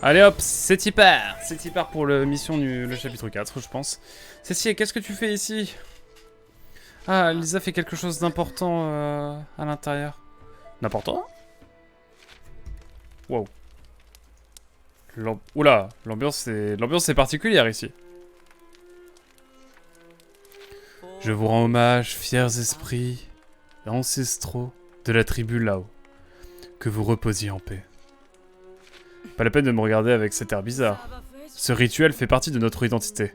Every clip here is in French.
Allez hop, c'est y part. C'est y part pour le mission le chapitre 4, je pense. Cécile, qu'est-ce que tu fais ici? Ah, Lisa fait quelque chose d'important à l'intérieur. D'important? Wow. Oula, l'ambiance est particulière ici. Je vous rends hommage, fiers esprits ancestraux de la tribu Lao. Que vous reposiez en paix. Pas la peine de me regarder avec cet air bizarre. Ce rituel fait partie de notre identité.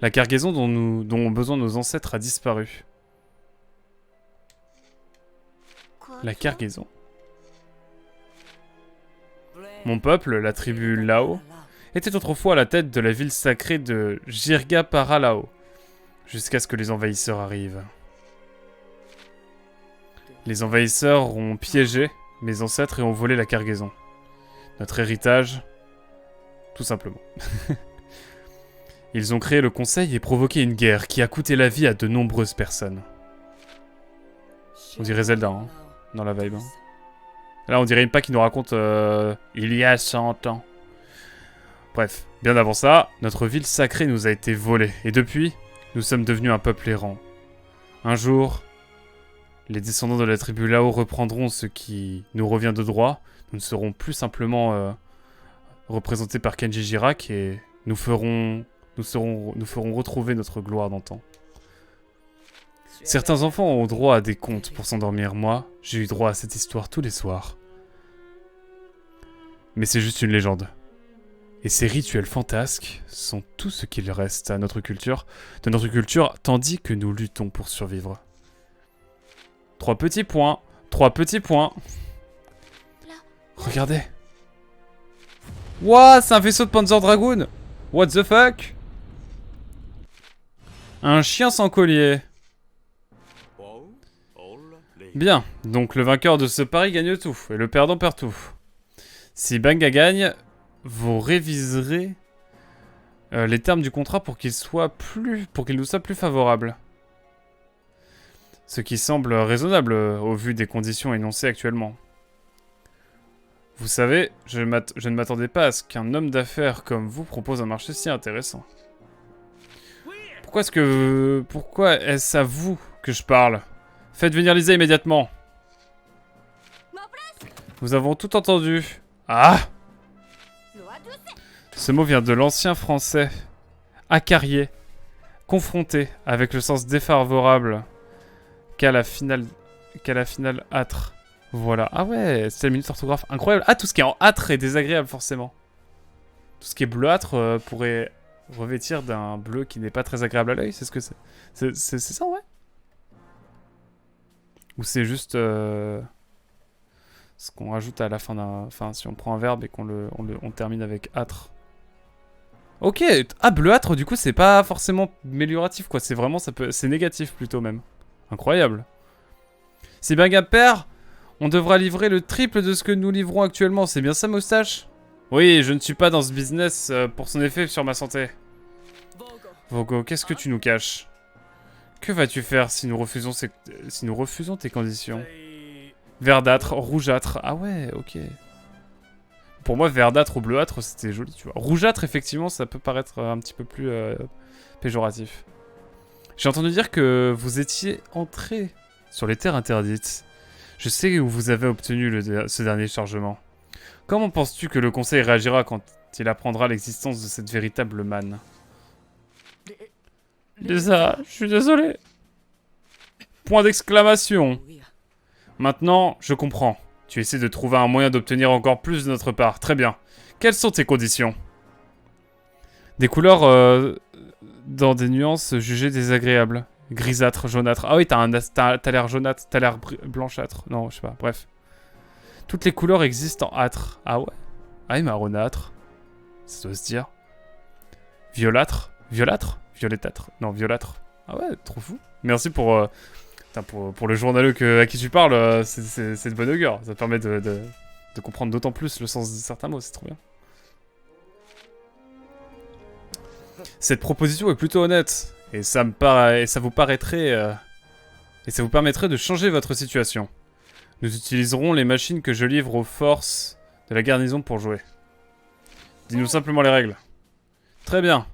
La cargaison dont ont besoin nos ancêtres a disparu. La cargaison. Mon peuple, la tribu Lao, était autrefois à la tête de la ville sacrée de Jirga Paralao, jusqu'à ce que les envahisseurs arrivent. Les envahisseurs ont piégé mes ancêtres et ont volé la cargaison. Notre héritage, tout simplement. Ils ont créé le conseil et provoqué une guerre qui a coûté la vie à de nombreuses personnes. On dirait Zelda, hein, dans la vibe. Hein. Là, on dirait pas qu'il nous raconte il y a 100 ans. Bref, bien avant ça, notre ville sacrée nous a été volée. Et depuis, nous sommes devenus un peuple errant. Un jour, les descendants de la tribu Lao reprendront ce qui nous revient de droit. Nous ne serons plus simplement représentés par Kenji Girac et nous ferons retrouver notre gloire d'antan. Certains enfants ont droit à des contes pour s'endormir. Moi, j'ai eu droit à cette histoire tous les soirs. Mais c'est juste une légende. Et ces rituels fantasques sont tout ce qu'il reste à notre culture, tandis que nous luttons pour survivre. 3 petits points. 3 petits points. Regardez. What? C'est un vaisseau de Panzer Dragoon. What the fuck? Un chien sans collier. Bien, donc le vainqueur de ce pari gagne tout, et le perdant perd tout. Si Banga gagne, vous réviserez les termes du contrat pour qu'il nous soit plus favorable. Ce qui semble raisonnable au vu des conditions énoncées actuellement. Vous savez, je ne m'attendais pas à ce qu'un homme d'affaires comme vous propose un marché si intéressant. Pourquoi est-ce à vous que je parle? Faites venir Lisa immédiatement. Nous avons tout entendu. Ah! Ce mot vient de l'ancien français. Acarié. Confronté avec le sens défavorable qu'à la finale âtre. Voilà. Ah ouais, c'est la minute orthographe. Incroyable. Ah, tout ce qui est en âtre est désagréable, forcément. Tout ce qui est bleuâtre pourrait revêtir d'un bleu qui n'est pas très agréable à l'œil. C'est ce que c'est. C'est ça, ouais? Ou c'est juste ce qu'on rajoute à la fin d'un... Enfin, si on prend un verbe et on termine avec âtre. Ok. Ah, bleuâtre, du coup, c'est pas forcément amélioratif, quoi. C'est vraiment... c'est négatif, plutôt, même. Incroyable. Si Banga perd, on devra livrer le triple de ce que nous livrons actuellement. C'est bien ça, Moustache? Oui, je ne suis pas dans ce business pour son effet sur ma santé. Vogo, qu'est-ce que tu nous caches? Que vas-tu faire si nous refusons tes conditions? Verdâtre, rougeâtre. Ah ouais, ok. Pour moi, verdâtre ou bleuâtre, c'était joli, tu vois. Rougeâtre, effectivement, ça peut paraître un petit peu plus péjoratif. J'ai entendu dire que vous étiez entré sur les terres interdites. Je sais où vous avez obtenu ce dernier chargement. Comment penses-tu que le conseil réagira quand il apprendra l'existence de cette véritable manne? Lisa, je suis désolé. Point d'exclamation. Maintenant, je comprends. Tu essaies de trouver un moyen d'obtenir encore plus de notre part. Très bien. Quelles sont tes conditions? Des couleurs dans des nuances jugées désagréables. Grisâtre, jaunâtre. Ah oui, t'as l'air jaunâtre, t'as l'air blanchâtre. Non, je sais pas, bref. Toutes les couleurs existent en âtre. Ah ouais? Ah, et marronâtre. Ça doit se dire. Violâtre? Violâtre? Violetâtre. Non, violâtre. Ah ouais, trop fou. Merci pour le journaleux à qui tu parles. C'est de bonne augure. Ça te permet de comprendre d'autant plus le sens de certains mots. C'est trop bien. Cette proposition est plutôt honnête. Et ça vous permettrait de changer votre situation. Nous utiliserons les machines que je livre aux forces de la garnison pour jouer. Dis-nous simplement les règles. Très bien.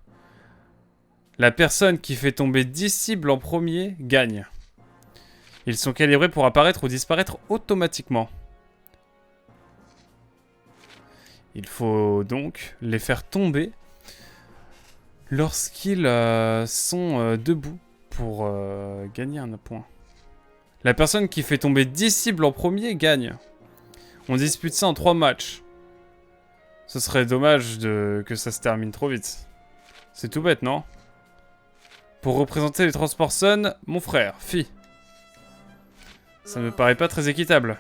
La personne qui fait tomber 10 cibles en premier gagne. Ils sont calibrés pour apparaître ou disparaître automatiquement. Il faut donc les faire tomber lorsqu'ils sont debout pour gagner un point. La personne qui fait tomber 10 cibles en premier gagne. On dispute ça en 3 matchs. Ce serait dommage que ça se termine trop vite. C'est tout bête, non? Pour représenter les Transperson, mon frère, Fi. Ça me paraît pas très équitable.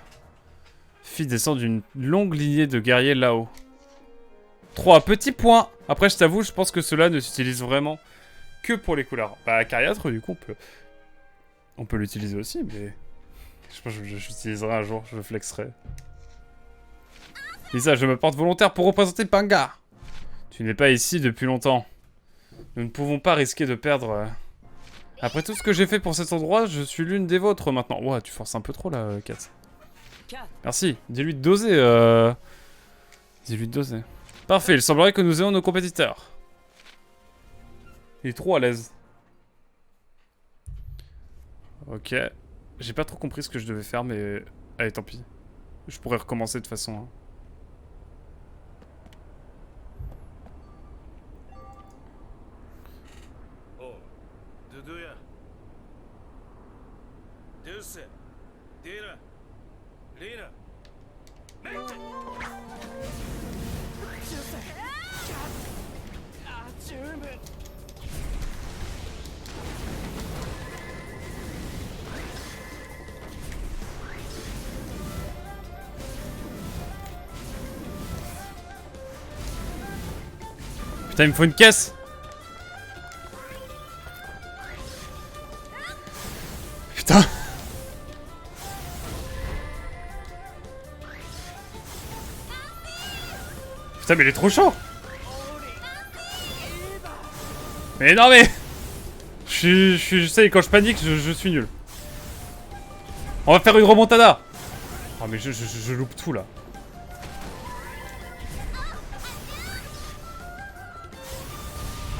Fi descend d'une longue lignée de guerriers là-haut. 3 petits points. Après, je t'avoue, je pense que cela ne s'utilise vraiment que pour les couleurs. Bah, Cariatre, du coup, on peut l'utiliser aussi, mais... Je pense que j'utiliserai un jour, je le flexerai. Lisa, je me porte volontaire pour représenter Panga. Tu n'es pas ici depuis longtemps. Nous ne pouvons pas risquer de perdre... Après tout ce que j'ai fait pour cet endroit, je suis l'une des vôtres maintenant. Ouah, tu forces un peu trop là, Kat. Merci. Dis-lui de doser, Dis-lui de doser. Parfait, il semblerait que nous ayons nos compétiteurs. Il est trop à l'aise. Ok. J'ai pas trop compris ce que je devais faire, mais... Allez, tant pis. Je pourrais recommencer de toute façon. Hein. Putain, il me faut une caisse. Putain. Putain, mais il est trop chaud. Mais non, mais... Je sais, quand je panique, je suis nul. On va faire une remontada. Oh, mais je loupe tout, là.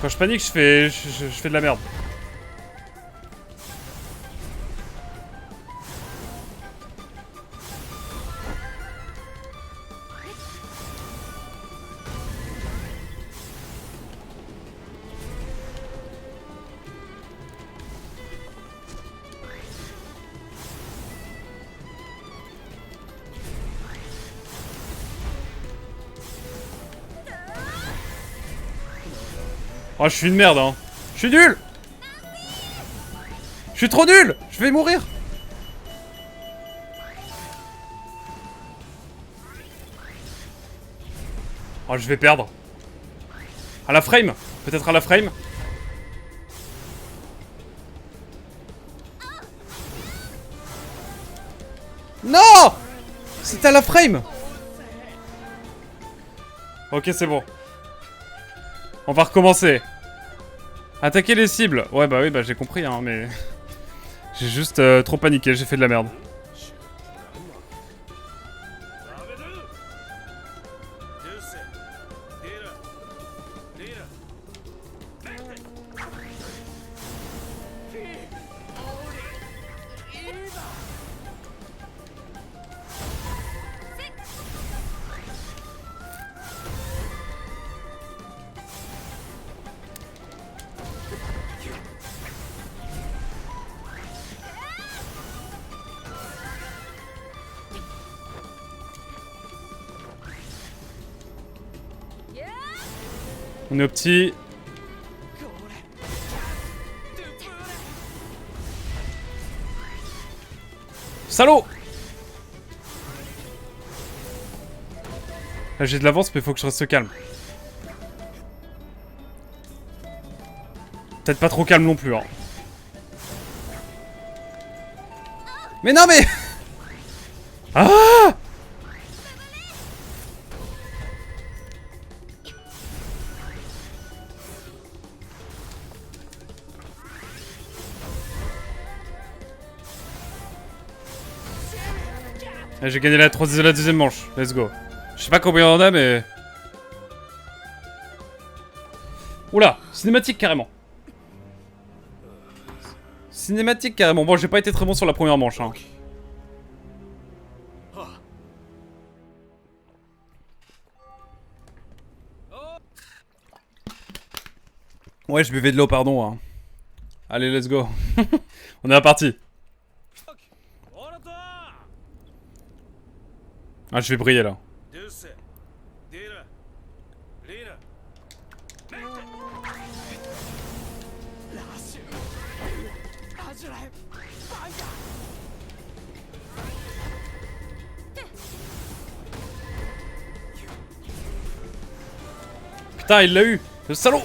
Quand je panique, je fais de la merde. Oh, je suis une merde, hein. Je suis nul. Je suis trop nul. Je vais mourir. Oh, je vais perdre. À la frame. Peut-être à la frame. Non. C'est à la frame. Ok, c'est bon. On va recommencer. Attaquer les cibles. Ouais, bah oui, bah j'ai compris, hein, mais... J'ai juste trop paniqué, j'ai fait de la merde. On est au petit. Salaud! Là j'ai de l'avance mais faut que je reste calme. Peut-être pas trop calme non plus, hein. Mais non mais... Ah! J'ai gagné la deuxième manche, let's go. Je sais pas combien on en a mais... Oula, cinématique carrément. Cinématique carrément. Bon, j'ai pas été très bon sur la première manche. Hein. Ouais, je buvais de l'eau, pardon. Hein. Allez, let's go. On est reparti. Ah, je vais briller là. Putain, il l'a eu, le salaud.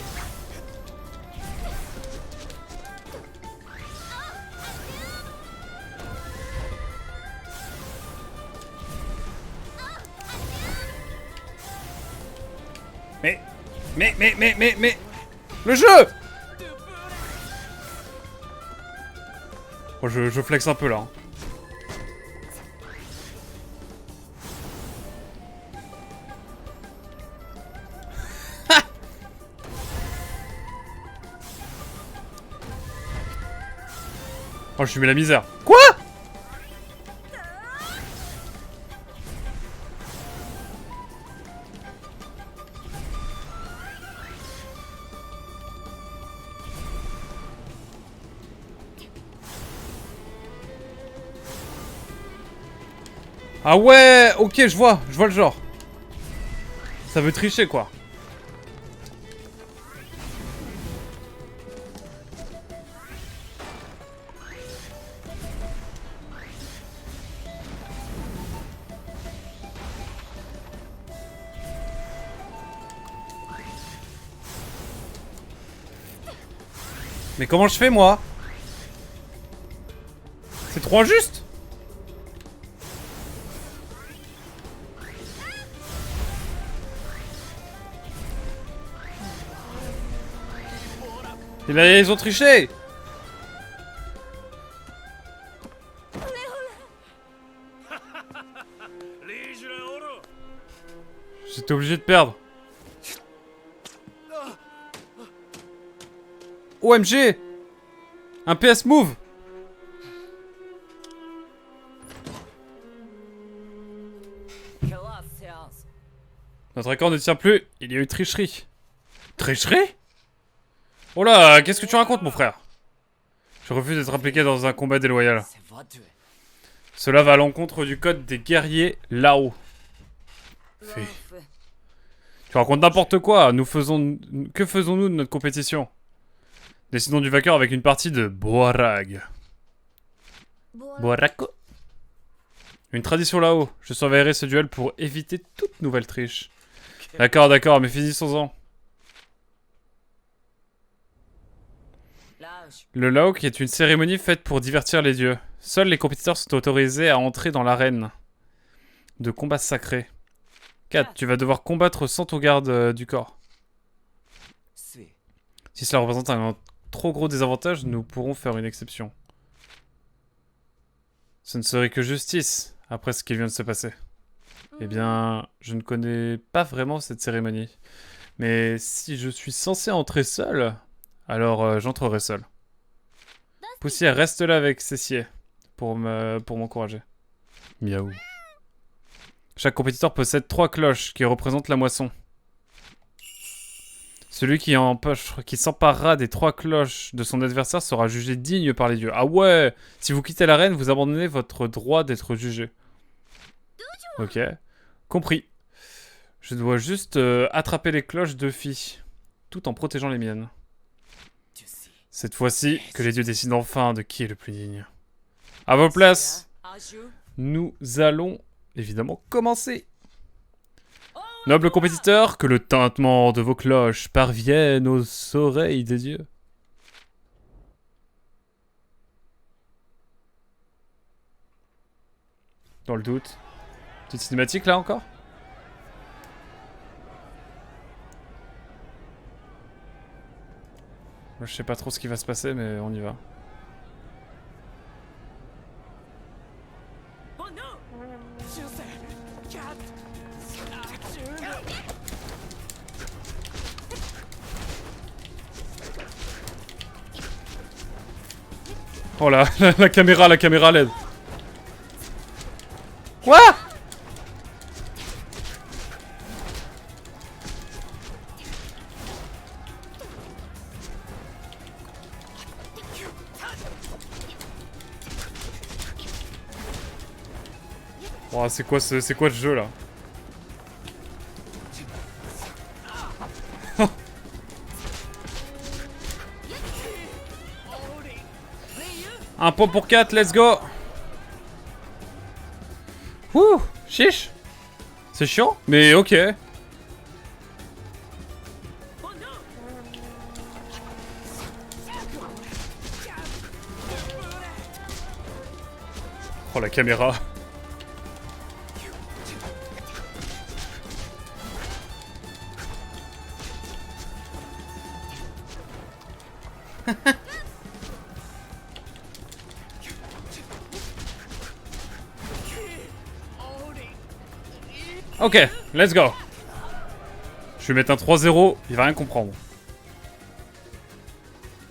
Mais... Le jeu. Oh, je flex un peu là. Oh, je suis mis la misère. Quoi? Ah ouais, ok, je vois le genre. Ça veut tricher quoi. Mais comment je fais moi? C'est trop injuste. Eh ben, ils ont triché. J'étais obligé de perdre. OMG. Un PS Move. Notre accord ne tient plus. Il y a eu tricherie. Tricherie? Oh là, qu'est-ce que tu racontes, mon frère? Je refuse d'être impliqué dans un combat déloyal. Cela va à l'encontre du code des guerriers Lao. Fait. Tu racontes n'importe quoi. Que faisons-nous de notre compétition? Décidons du vainqueur avec une partie de Boarag. Boarako. Une tradition Lao. Je surveillerai ce duel pour éviter toute nouvelle triche. D'accord, mais finissons-en. Le Lao qui est une cérémonie faite pour divertir les dieux. Seuls les compétiteurs sont autorisés à entrer dans l'arène de combat sacré. 4. Tu vas devoir combattre sans ton garde du corps. Si cela représente un trop gros désavantage, nous pourrons faire une exception. Ce ne serait que justice, après ce qui vient de se passer. Eh bien, je ne connais pas vraiment cette cérémonie. Mais si je suis censé entrer seul, alors j'entrerai seul. Poussière, reste là avec Cessier pour m'encourager. Miaou. Chaque compétiteur possède 3 cloches qui représentent la moisson. Celui qui s'emparera des 3 cloches de son adversaire sera jugé digne par les dieux. Ah ouais! Si vous quittez l'arène, vous abandonnez votre droit d'être jugé. Ok. Compris. Je dois juste attraper les cloches de filles, tout en protégeant les miennes. Cette fois-ci, que les dieux décident enfin de qui est le plus digne. À vos places, nous allons évidemment commencer. Noble compétiteur, que le tintement de vos cloches parvienne aux oreilles des dieux. Dans le doute. Petite cinématique là encore? Moi, je sais pas trop ce qui va se passer, mais on y va. Oh là, la caméra LED. Quoi? Oh, c'est quoi ce jeu là? Un pot pour 4, let's go. Ouh, chiche. C'est chiant, mais ok. Oh la caméra. Ok, let's go. Je vais mettre un 3-0, il va rien comprendre.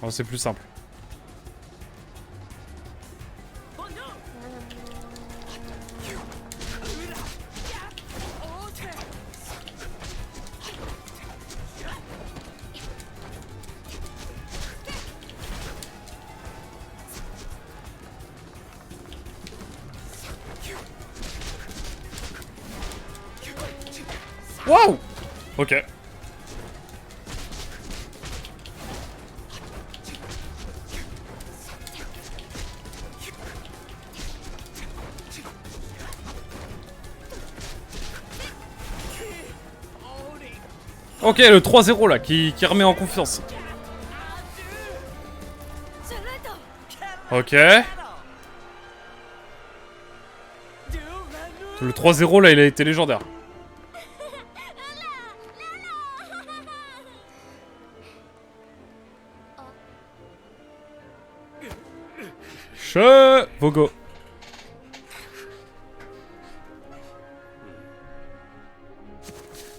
Oh, c'est plus simple. Wow! Ok. Ok, le 3-0 là, qui remet en confiance. Ok. Le 3-0 là, il a été légendaire. Vogo.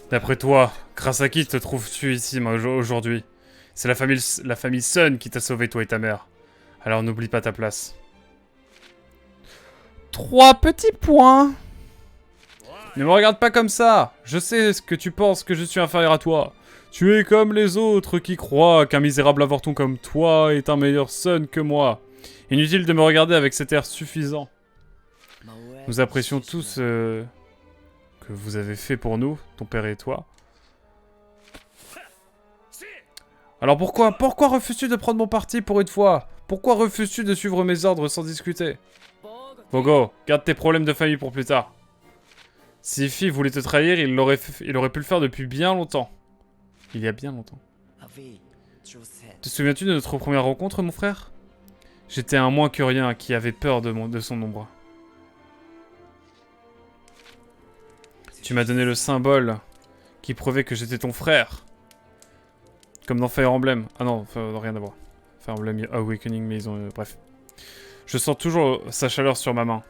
D'après toi, grâce à qui te trouves-tu ici aujourd'hui? C'est la famille Sun qui t'a sauvé, toi et ta mère. Alors n'oublie pas ta place. 3 petits points. Ne me regarde pas comme ça. Je sais ce que tu penses, que je suis inférieur à toi. Tu es comme les autres qui croient qu'un misérable avorton comme toi est un meilleur Sun que moi. Inutile de me regarder avec cet air suffisant. Nous apprécions tous ce que vous avez fait pour nous, ton père et toi. Alors pourquoi refuses-tu de prendre mon parti pour une fois? Pourquoi refuses-tu de suivre mes ordres sans discuter? Vogo, garde tes problèmes de famille pour plus tard. Si Fi voulait te trahir, il aurait pu le faire depuis bien longtemps. Il y a bien longtemps. Te souviens-tu de notre première rencontre, mon frère? J'étais un moins que rien qui avait peur de son ombre. Tu m'as donné le symbole qui prouvait que j'étais ton frère. Comme dans Fire Emblem. Ah non, rien à voir. Fire Emblem Awakening, mais ils ont... bref. Je sens toujours sa chaleur sur ma main.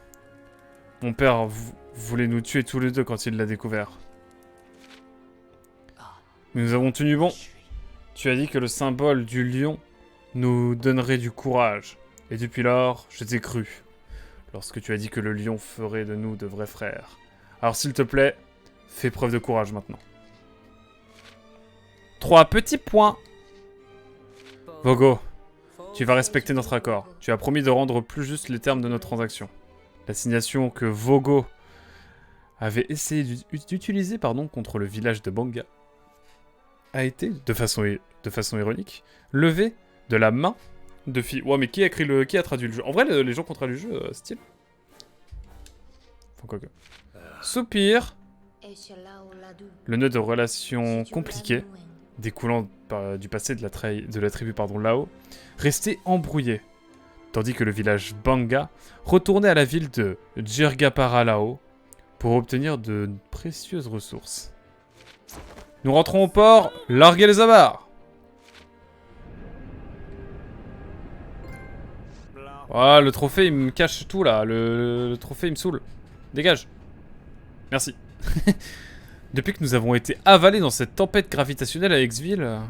Mon père voulait nous tuer tous les deux quand il l'a découvert. Mais nous avons tenu bon. Tu as dit que le symbole du lion nous donnerait du courage. Et depuis lors, je t'ai cru. Lorsque tu as dit que le lion ferait de nous de vrais frères. Alors s'il te plaît, fais preuve de courage maintenant. 3 petits points. Vogo, tu vas respecter notre accord. Tu as promis de rendre plus juste les termes de notre transaction. L'assignation que Vogo avait essayé d'utiliser contre le village de Banga a été, de façon ironique, levée de la main de Fi. Ouais, mais qui a traduit le jeu? En vrai, les gens qui ont traduit le jeu, style. Enfin, quoi que. Soupir. Le nœud de relation compliquée, découlant du passé de la tribu Lao, restait embrouillé. Tandis que le village Banga retournait à la ville de Jirgapara Lao pour obtenir de précieuses ressources. Nous rentrons au port, larguez les amarres! Ah, le trophée il me cache tout là, le trophée il me saoule. Dégage. Merci. Depuis que nous avons été avalés dans cette tempête gravitationnelle à Exville,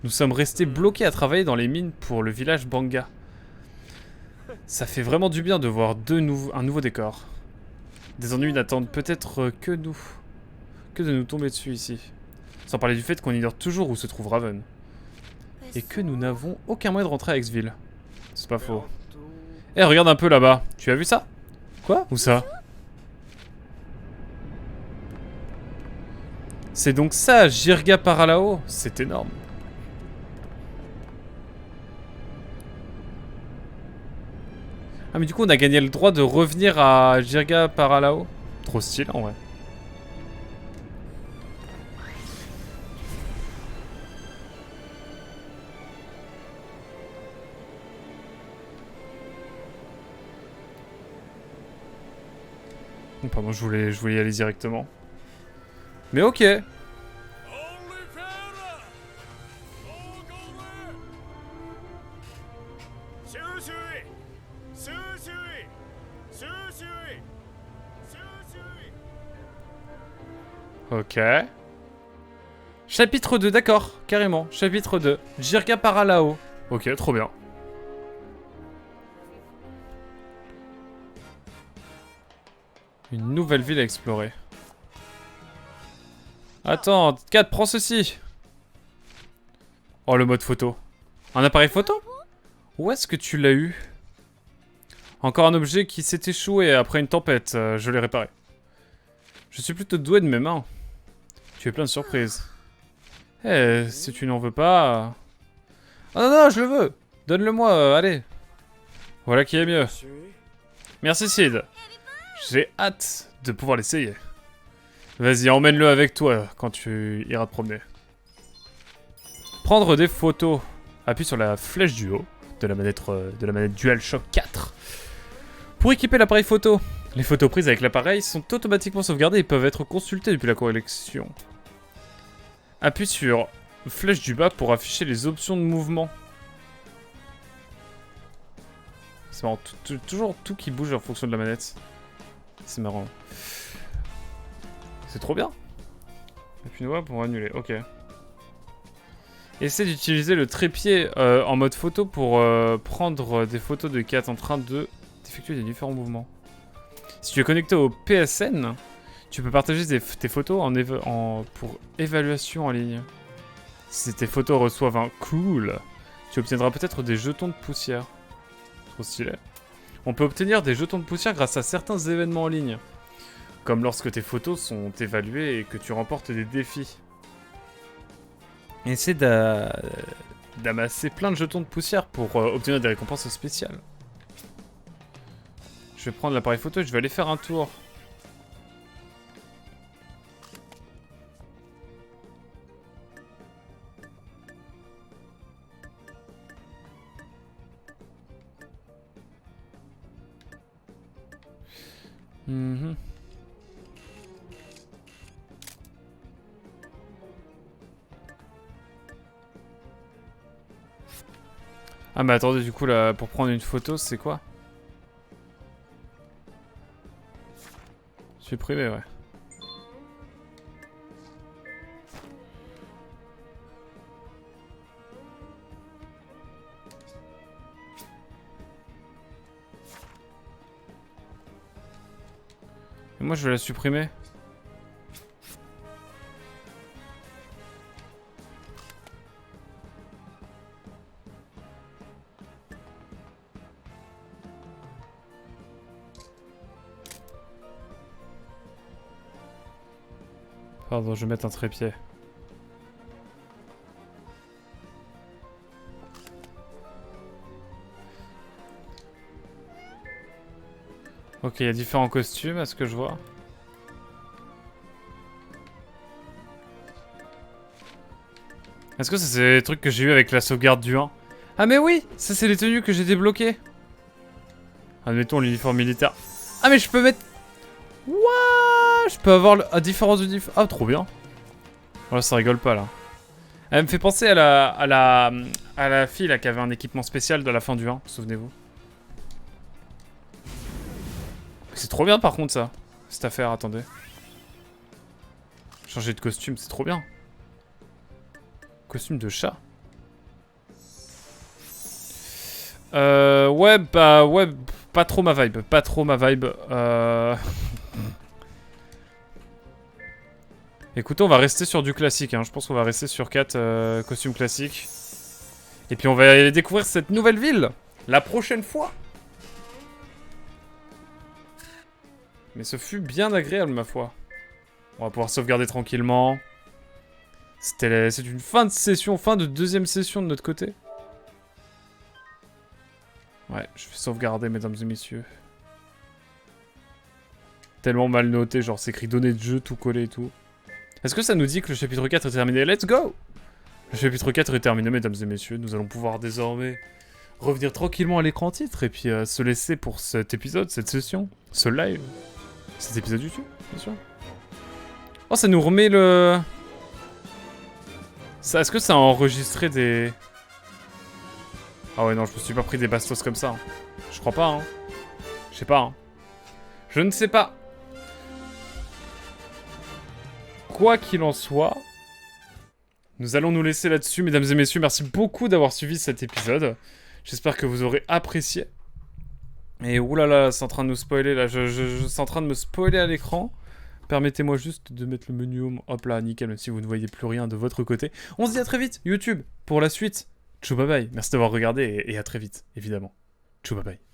nous sommes restés bloqués à travailler dans les mines pour le village Banga. Ça fait vraiment du bien de voir un nouveau décor. Des ennuis n'attendent peut-être que nous. Que de nous tomber dessus ici. Sans parler du fait qu'on ignore toujours où se trouve Raven. Et que nous n'avons aucun moyen de rentrer à Exville. C'est pas faux. Eh, regarde un peu là-bas. Tu as vu ça? Quoi? Où ça? C'est donc ça, Jirga Paralao? C'est énorme. Ah mais du coup on a gagné le droit de revenir à Jirga Paralao. Trop stylé en vrai. Oh, pardon, je voulais y aller directement. Mais ok. Ok. Chapitre 2, d'accord, carrément. Chapitre 2. Jirga Paralao. Ok, trop bien. Une nouvelle ville à explorer. Attends, Kat, prends ceci. Oh, le mode photo. Un appareil photo? Où est-ce que tu l'as eu? Encore un objet qui s'est échoué après une tempête. Je l'ai réparé. Je suis plutôt doué de mes mains. Tu es plein de surprises. Eh, si tu n'en veux pas... Ah non, non, je le veux. Donne-le-moi, allez. Voilà qui est mieux. Merci, Sid. J'ai hâte de pouvoir l'essayer. Vas-y, emmène-le avec toi quand tu iras te promener. Prendre des photos. Appuie sur la flèche du haut de la manette DualShock 4. Pour équiper l'appareil photo. Les photos prises avec l'appareil sont automatiquement sauvegardées et peuvent être consultées depuis la collection. Appuie sur flèche du bas pour afficher les options de mouvement. C'est marrant, toujours tout qui bouge en fonction de la manette. C'est marrant. C'est trop bien. Appuie noir pour annuler, ok. Essaie d'utiliser le trépied en mode photo pour prendre des photos de Kat en train d'effectuer des différents mouvements. Si tu es connecté au PSN, tu peux partager tes photos pour évaluation en ligne. Si tes photos reçoivent un cool, tu obtiendras peut-être des jetons de poussière. Trop stylé. On peut obtenir des jetons de poussière grâce à certains événements en ligne. Comme lorsque tes photos sont évaluées et que tu remportes des défis. Essaie d'amasser plein de jetons de poussière pour obtenir des récompenses spéciales. Je vais prendre l'appareil photo et je vais aller faire un tour. Ah mais attendez, du coup là, pour prendre une photo, c'est quoi? Supprimer, ouais. Et moi je vais la supprimer. Pardon, je vais mettre un trépied. Ok, il y a différents costumes, à ce que je vois. Est-ce que ça c'est les trucs que j'ai eu avec la sauvegarde du 1? Ah mais oui, ça c'est les tenues que j'ai débloquées. Admettons l'uniforme militaire. Ah mais je peux mettre... Wouah, je peux avoir différents uniformes. Ah trop bien. Voilà, ça rigole pas là. Elle me fait penser à la fille là qui avait un équipement spécial de la fin du 1, souvenez-vous. C'est trop bien par contre ça, cette affaire, attendez. Changer de costume, c'est trop bien. Costume de chat. Ouais, bah ouais, pas trop ma vibe, pas trop ma vibe. Écoutez, on va rester sur du classique, hein. Je pense qu'on va rester sur 4 costumes classiques. Et puis on va aller découvrir cette nouvelle ville la prochaine fois. Mais ce fut bien agréable, ma foi. On va pouvoir sauvegarder tranquillement. C'est une fin de session, fin de deuxième session de notre côté. Ouais, je vais sauvegarder, mesdames et messieurs. Tellement mal noté, genre c'est écrit données de jeu, tout collé et tout. Est-ce que ça nous dit que le chapitre 4 est terminé? Let's go! Le chapitre 4 est terminé, mesdames et messieurs. Nous allons pouvoir désormais revenir tranquillement à l'écran titre et puis se laisser pour cet épisode, cette session, ce live. Cet épisode YouTube, bien sûr. Oh, ça nous remet le... Est-ce que ça a enregistré des... Ah ouais, non, je me suis pas pris des bastos comme ça. Hein. Je crois pas, hein. Je sais pas, hein. Je ne sais pas. Quoi qu'il en soit, nous allons nous laisser là-dessus, mesdames et messieurs. Merci beaucoup d'avoir suivi cet épisode. J'espère que vous aurez apprécié. Et oulala, c'est en train de nous spoiler, là. C'est en train de me spoiler à l'écran. Permettez-moi juste de mettre le menu home. Hop là, nickel, même si vous ne voyez plus rien de votre côté. On se dit à très vite, YouTube, pour la suite. Tchou bye bye. Merci d'avoir regardé et à très vite, évidemment. Tchou bye bye.